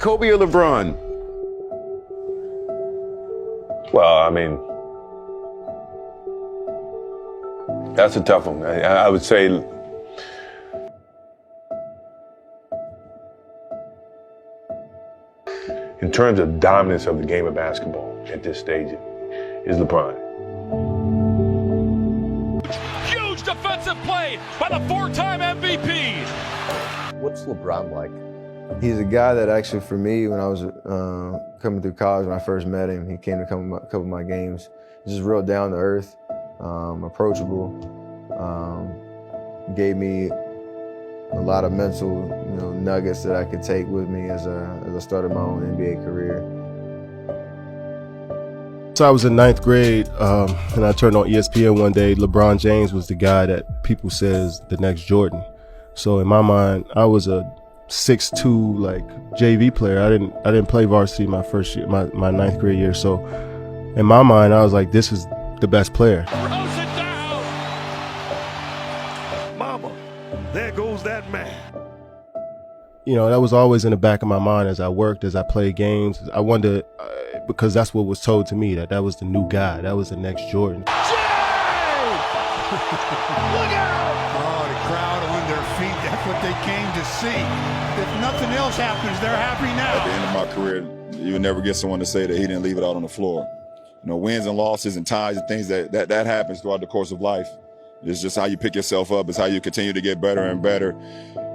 Kobe or LeBron? Well, I mean, that's a tough one. I would say in terms of dominance of the game of basketball at this stage is LeBron. Huge defensive play by the four-time MVP. What's LeBron like? He's a guy that actually, for me, when I was coming through college, when I first met him, he came to a couple of my games. He's just real down to earth, approachable, gave me a lot of mental, nuggets that I could take with me as I started my own NBA career. So I was in ninth grade, and I turned on ESPN one day. LeBron James was the guy that people says the next Jordan. So in my mind, I was a 6'2" like JV player. I didn't play varsity my first year, my ninth grade year. So in my mind, I was like, this is the best player. Throws it down. Mama, there goes that man. That was always in the back of my mind as I worked, as I played games. I wondered, because that's what was told to me, that was the new guy, that was the next Jordan. Look out! Oh, the crowd on their feet, that's what they came to see. If nothing else happens, they're happy now. At the end of my career, you would never get someone to say that he didn't leave it out on the floor. Wins and losses and ties and things that happens throughout the course of life. It's just how you pick yourself up. It's how you continue to get better and better.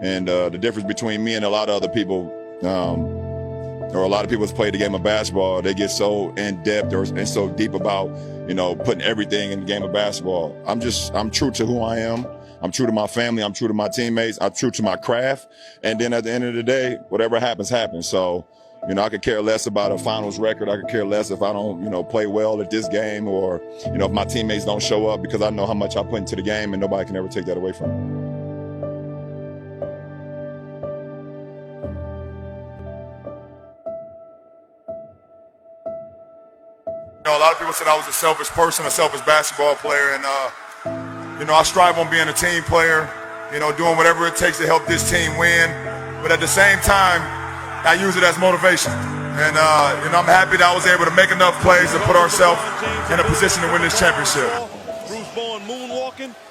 And the difference between me and a lot of other people, or a lot of people that's played the game of basketball, they get so in depth and so deep about, putting everything in the game of basketball. I'm true to who I am. I'm true to my family. I'm true to my teammates. I'm true to my craft. And then at the end of the day, whatever happens, happens. So, I could care less about a finals record. I could care less if I don't, play well at this game, or, if my teammates don't show up, because I know how much I put into the game and nobody can ever take that away from me. A lot of people said I was a selfish person, a selfish basketball player, and I strive on being a team player, doing whatever it takes to help this team win. But at the same time, I use it as motivation. And I'm happy that I was able to make enough plays to put ourselves in a position to win this championship.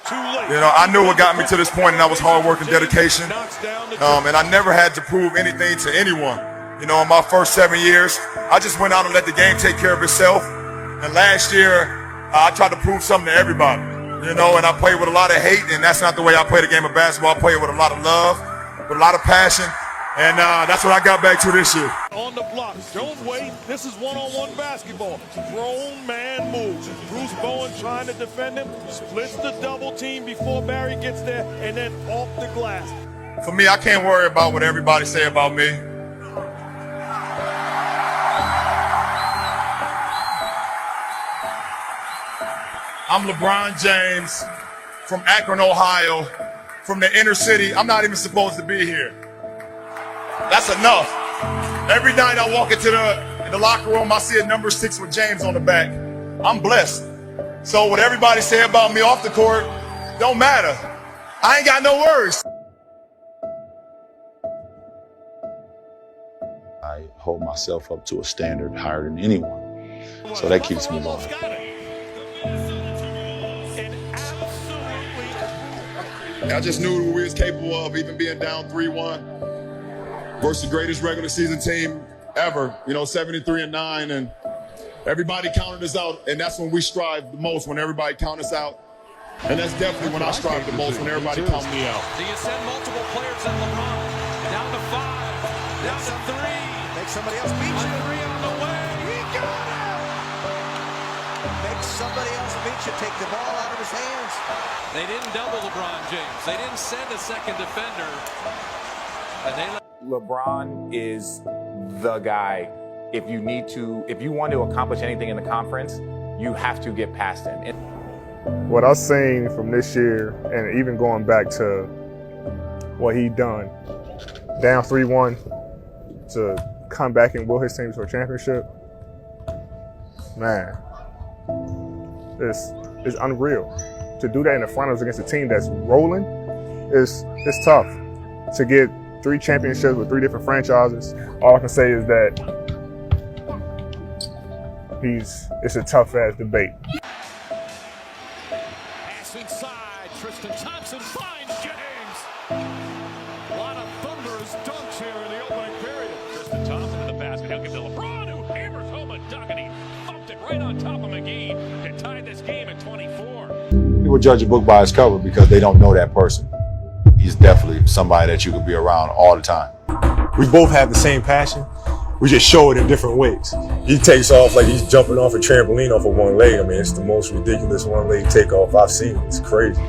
I knew what got me to this point, and that was hard work and dedication. And I never had to prove anything to anyone. In my first 7 years, I just went out and let the game take care of itself. And last year, I tried to prove something to everybody, and I played with a lot of hate, and that's not the way I play the game of basketball. I play with a lot of love, with a lot of passion, and that's what I got back to this year. On the block, don't wait. This is one-on-one basketball. Grown man moves. Bruce Bowen trying to defend him, splits the double team before Barry gets there, and then off the glass. For me, I can't worry about what everybody say about me. I'm LeBron James from Akron, Ohio, from the inner city. I'm not even supposed to be here. That's enough. Every night I walk into the locker room, I see a number 6 with James on the back. I'm blessed. So what everybody say about me off the court don't matter. I ain't got no worries. I hold myself up to a standard higher than anyone. So that keeps me going. I just knew what we was capable of, even being down 3-1 versus the greatest regular season team ever, 73-9, and everybody counted us out, and that's when we strive the most, when everybody count us out. And that's definitely when I strive the most, when everybody counts me out. Do you send multiple players in LeBron? Down to 5, down to 3. Make somebody else beat you. 3 on the way. He got it! Make somebody else beat you. Take the ball out of his hands. They didn't double LeBron James. They didn't send a second defender. LeBron is the guy. If you want to accomplish anything in the conference, you have to get past him. What I've seen from this year, and even going back to what he done, down 3-1, to come back and will his team to a championship, man, it's unreal. To do that in the finals against a team that's rolling, it's tough. To get 3 championships with 3 different franchises. All I can say is that it's a tough-ass debate. Pass inside. Tristan Thompson finds James. A lot of thunderous dunks here in the opening period. Tristan Thompson in the basket. He'll give to Lebron, who hammers home a dunk, and he thumped it right on top of McGee to tie this game at 24. People judge a book by its cover because they don't know that person. He's definitely somebody that you could be around all the time. We both have the same passion. We just show it in different ways. He takes off like he's jumping off a trampoline off of one leg. I mean, it's the most ridiculous one leg takeoff I've seen. It's crazy.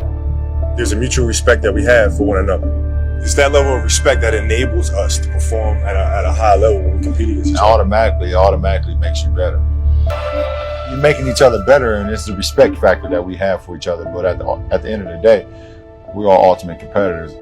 There's a mutual respect that we have for one another. It's that level of respect that enables us to perform at a high level when we compete against each other. It automatically makes you better. You're making each other better, and it's the respect factor that we have for each other. But at the end of the day, we're all ultimate competitors.